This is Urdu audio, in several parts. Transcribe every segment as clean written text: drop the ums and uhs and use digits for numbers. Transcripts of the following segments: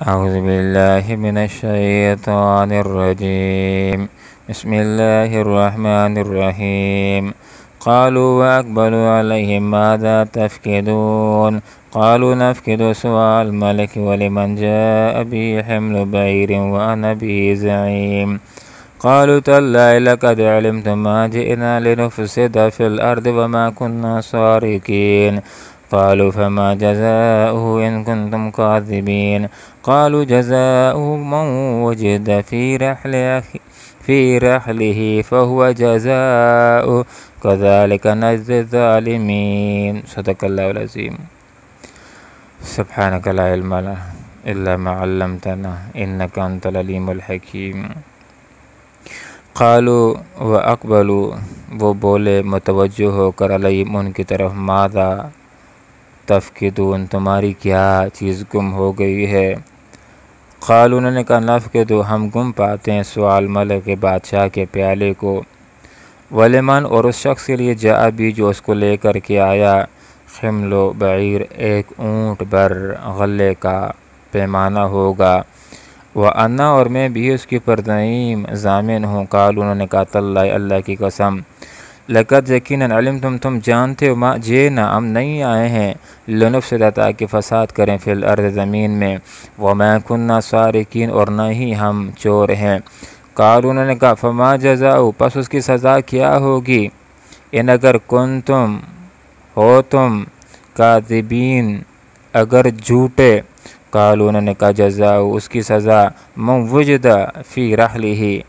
أعوذ بالله من الشيطان الرجيم. بسم الله الرحمن الرحيم. قالوا وأقبلوا عليهم ماذا تفقدون قالوا نفقد سواء الملك ولمن جاء به حمل بعير وأنا به زعيم. قالوا تالله لقد علمتم ما جئنا لنفسد في الأرض وما كنا سارقين. قالوا فما جزاؤه إن كنتم كاذبين. قالوا جزاؤه من وجد في رحله فهو جزاؤه كذلك نجزي الظالمين. صدق الله العظيم. سبحانك لا علم لنا إلا ما علمتنا إنك أنت العليم الحكيم. قالوا وأقبلوا، وہ بولے متوجہ ہو کر علیہم ان کی طرف، ماذا تفقدون، تمہاری کیا چیز گم ہو گئی ہے؟ قالوا، انہوں نے کہا نفقدو، ہم گم پاتے ہیں سوال ملک، بادشاہ کے پیالے کو، ولمن، اور اس شخص کے لیے، جاء بھی، جو اس کو لے کر کے آیا، حمل بعیر، ایک اونٹ بر غلے کا پیمانہ ہوگا، وَأَنَا، اور میں بھی اس کی پر ضامن ہوں۔ قالوا، انہوں نے کہا تاللہ، اللہ کی قسم، لقد، یقیناً، علمتم، تم جانتے ہو، ما جئنا، ہم نہیں آئے ہیں، لنفسد، تاکہ فساد کریں، فی الارض، زمین میں، وما کننا سارقین، اور نہ ہی ہم چور ہیں۔ قالوا، انہوں نے کہا فما جزاؤ، پس اس کی سزا کیا ہوگی، ان، اگر کنتم، ہو تم، کاذبین، اگر جھوٹے۔ قالوا، انہوں نے کہا جزاؤ، اس کی سزا، من وجد فی رحلہ،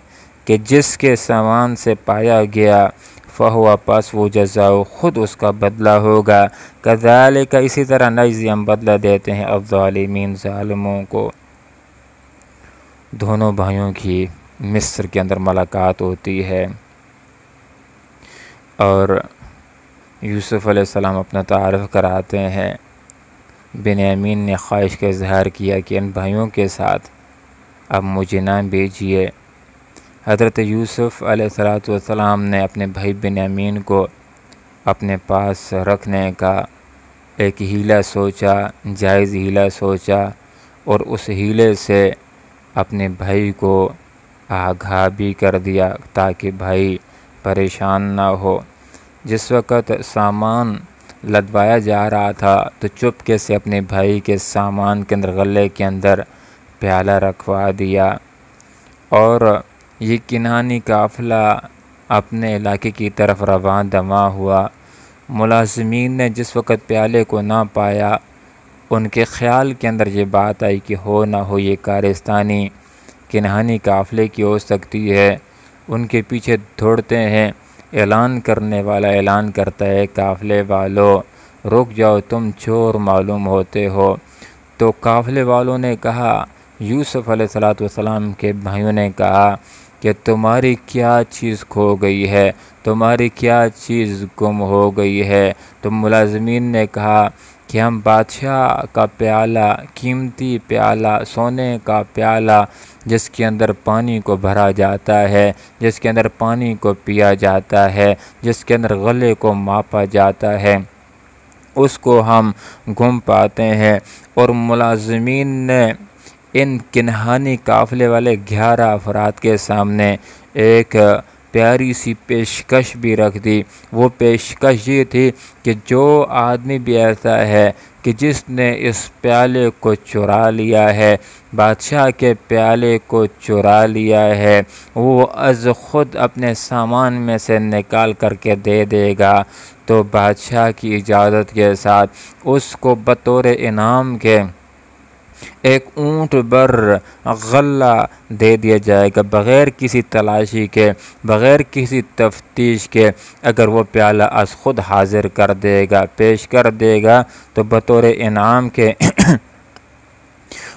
کہ جس کے سامان سے پایا گیا، فہو، پس وہ جزاؤ، خود اس کا بدلہ ہوگا، کذالک، اسی طرح، نجزی، ہم بدلہ دیتے ہیں، الظالمین، ظالموں کو۔ دونوں بھائیوں کی مصر کے اندر ملاقات ہوتی ہے، اور یوسف علیہ السلام اپنا تعارف کراتے ہیں۔ بنیامین نے خواہش کا اظہار کیا کہ ان بھائیوں کے ساتھ اب مجھے نہ بھیجیے۔ حضرت یوسف علیہ السلام نے اپنے بھائی بنیامین کو اپنے پاس رکھنے کا ایک ہیلہ سوچا، جائز ہیلہ سوچا، اور اس ہیلے سے اپنے بھائی کو آگاہ بھی کر دیا تاکہ بھائی پریشان نہ ہو۔ جس وقت سامان لدوایا جا رہا تھا تو چپکے سے اپنے بھائی کے سامان کے اندر، غلے کے اندر، پیالہ رکھوا دیا، اور یہ کنعانی قافلہ اپنے علاقے کی طرف رواں دواں ہوا۔ ملازمین نے جس وقت پیالے کو نہ پایا، ان کے خیال کے اندر یہ بات آئی کہ ہو نہ ہو یہ کارستانی کنعانی قافلے کی ہو سکتی ہے۔ ان کے پیچھے دوڑتے ہیں، اعلان کرنے والا اعلان کرتا ہے، قافلے والوں رک جاؤ، تم چور معلوم ہوتے ہو۔ تو قافلے والوں نے کہا، یوسف علیہ السلام کے بھائیوں نے کہا کہ تمہاری کیا چیز کھو گئی ہے، تمہاری کیا چیز گم ہو گئی ہے؟ تو ملازمین نے کہا کہ ہم بادشاہ کا پیالہ، قیمتی پیالہ، سونے کا پیالہ، جس کے اندر پانی کو بھرا جاتا ہے، جس کے اندر پانی کو پیا جاتا ہے، جس کے اندر غلے کو ماپا جاتا ہے، اس کو ہم گم پاتے ہیں۔ اور ملازمین نے ان کنعانی قافلے والے 11 افراد کے سامنے ایک پیاری سی پیشکش بھی رکھ دی۔ وہ پیشکش یہ تھی کہ جو آدمی بھی ایسا ہے کہ جس نے اس پیالے کو چرا لیا ہے، بادشاہ کے پیالے کو چرا لیا ہے، وہ از خود اپنے سامان میں سے نکال کر کے دے دے گا تو بادشاہ کی اجازت کے ساتھ اس کو بطور انعام کے ایک اونٹ بر غلہ دے دیا جائے گا، بغیر کسی تلاشی کے، بغیر کسی تفتیش کے۔ اگر وہ پیالہ از خود حاضر کر دے گا، پیش کر دے گا، تو بطور انعام کے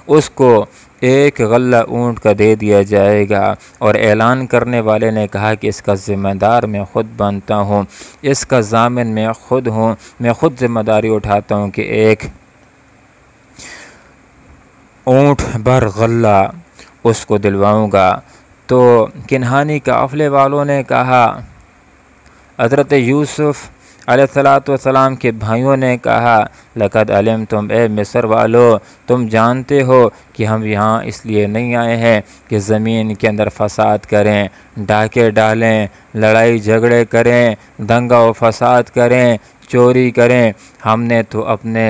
اس کو ایک غلہ اونٹ کا دے دیا جائے گا۔ اور اعلان کرنے والے نے کہا کہ اس کا ذمہ دار میں خود بنتا ہوں، اس کا ضامن میں خود ہوں، میں خود ذمہ داری اٹھاتا ہوں کہ ایک اونٹ بر غلہ اس کو دلواؤں گا۔ تو کنعانی قافلے والوں نے کہا حضرت یوسف علیہ الصلوۃ والسلام کے بھائیوں نے کہا لقد علمتم، اے مصر والو تم جانتے ہو کہ ہم یہاں اس لیے نہیں آئے ہیں کہ زمین کے اندر فساد کریں، ڈاکے ڈالیں، لڑائی جھگڑے کریں، دنگا و فساد کریں، چوری کریں۔ ہم نے تو اپنے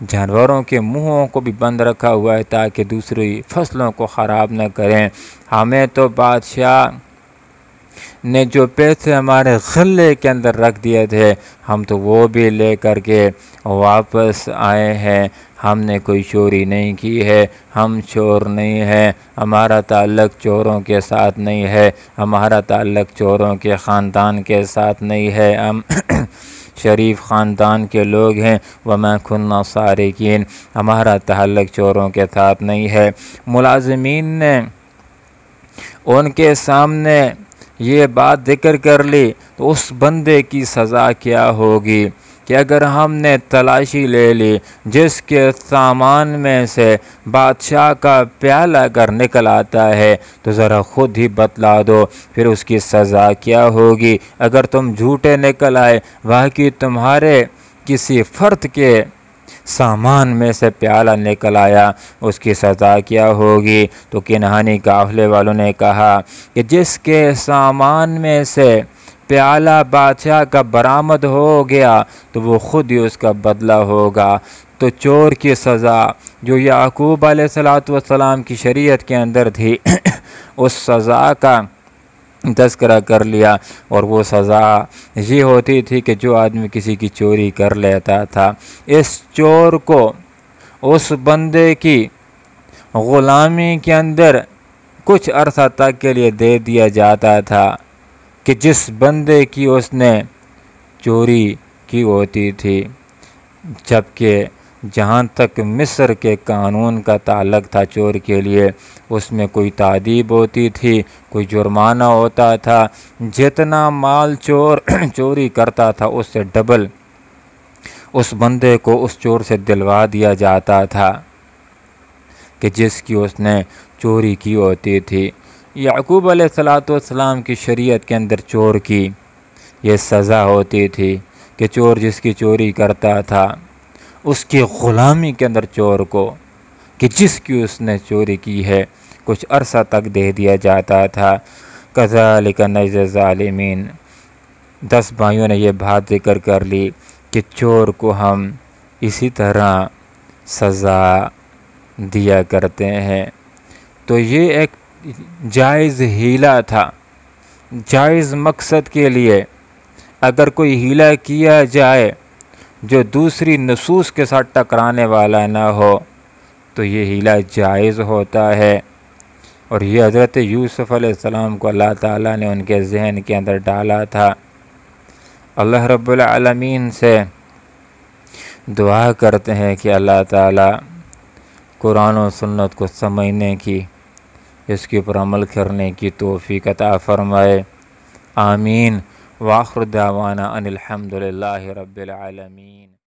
جانوروں کے منہوں کو بھی بند رکھا ہوا ہے تاکہ دوسری فصلوں کو خراب نہ کریں۔ ہمیں تو بادشاہ نے جو پیسے ہمارے غلے کے اندر رکھ دیے تھے ہم تو وہ بھی لے کر کے واپس آئے ہیں۔ ہم نے کوئی چوری نہیں کی ہے، ہم چور نہیں ہیں، ہمارا تعلق چوروں کے ساتھ نہیں ہے، ہمارا تعلق چوروں کے خاندان کے ساتھ نہیں ہے، ہم شریف خاندان کے لوگ ہیں۔ وَمَا كُنَّا سَارِقِينَ، ہمارا تعلق چوروں کے ساتھ نہیں ہے۔ ملازمین نے ان کے سامنے یہ بات ذکر کر لی تو اس بندے کی سزا کیا ہوگی کہ اگر ہم نے تلاشی لے لی جس کے سامان میں سے بادشاہ کا پیالہ اگر نکل آتا ہے تو ذرا خود ہی بتلا دو پھر اس کی سزا کیا ہوگی۔ اگر تم جھوٹے نکل آئے واقعی تمہارے کسی فرد کے سامان میں سے پیالہ نکل آیا اس کی سزا کیا ہوگی؟ تو کنہانی قافلے والوں نے کہا کہ جس کے سامان میں سے پیالہ بادشاہ کا برآمد ہو گیا تو وہ خود ہی اس کا بدلہ ہوگا۔ تو چور کی سزا جو یعقوب علیہ السلام کی شریعت کے اندر تھی اس سزا کا تذکرہ کر لیا، اور وہ سزا یہ ہوتی تھی کہ جو آدمی کسی کی چوری کر لیتا تھا اس چور کو اس بندے کی غلامی کے اندر کچھ عرصہ تک کے لیے دے دیا جاتا تھا کہ جس بندے کی اس نے چوری کی ہوتی تھی۔ جبکہ جہاں تک مصر کے قانون کا تعلق تھا چور کے لیے اس میں کوئی تعذیب ہوتی تھی، کوئی جرمانہ ہوتا تھا، جتنا مال چور چوری کرتا تھا اس سے ڈبل اس بندے کو اس چور سے دلوا دیا جاتا تھا کہ جس کی اس نے چوری کی ہوتی تھی۔ یعقوب علیہ السلام کی شریعت کے اندر چور کی یہ سزا ہوتی تھی کہ چور جس کی چوری کرتا تھا اس کی غلامی کے اندر چور کو کہ جس کی اس نے چوری کی ہے کچھ عرصہ تک دے دیا جاتا تھا۔ کذالک نجزی الظالمین، 10 بھائیوں نے یہ بات ذکر کر لی کہ چور کو ہم اسی طرح سزا دیا کرتے ہیں۔ تو یہ ایک جائز ہیلہ تھا، جائز مقصد کے لیے اگر کوئی ہیلہ کیا جائے جو دوسری نصوص کے ساتھ ٹکرانے والا نہ ہو تو یہ ہیلہ جائز ہوتا ہے۔ اور یہ حضرت یوسف علیہ السلام کو اللہ تعالیٰ نے ان کے ذہن کے اندر ڈالا تھا۔ اللہ رب العالمین سے دعا کرتے ہیں کہ اللہ تعالیٰ قرآن و سنت کو سمجھنے کی، اس کے اوپر عمل کرنے کی توفیق عطا فرمائے، آمین۔ وآخر دعوانا ان الحمد للہ رب العالمین۔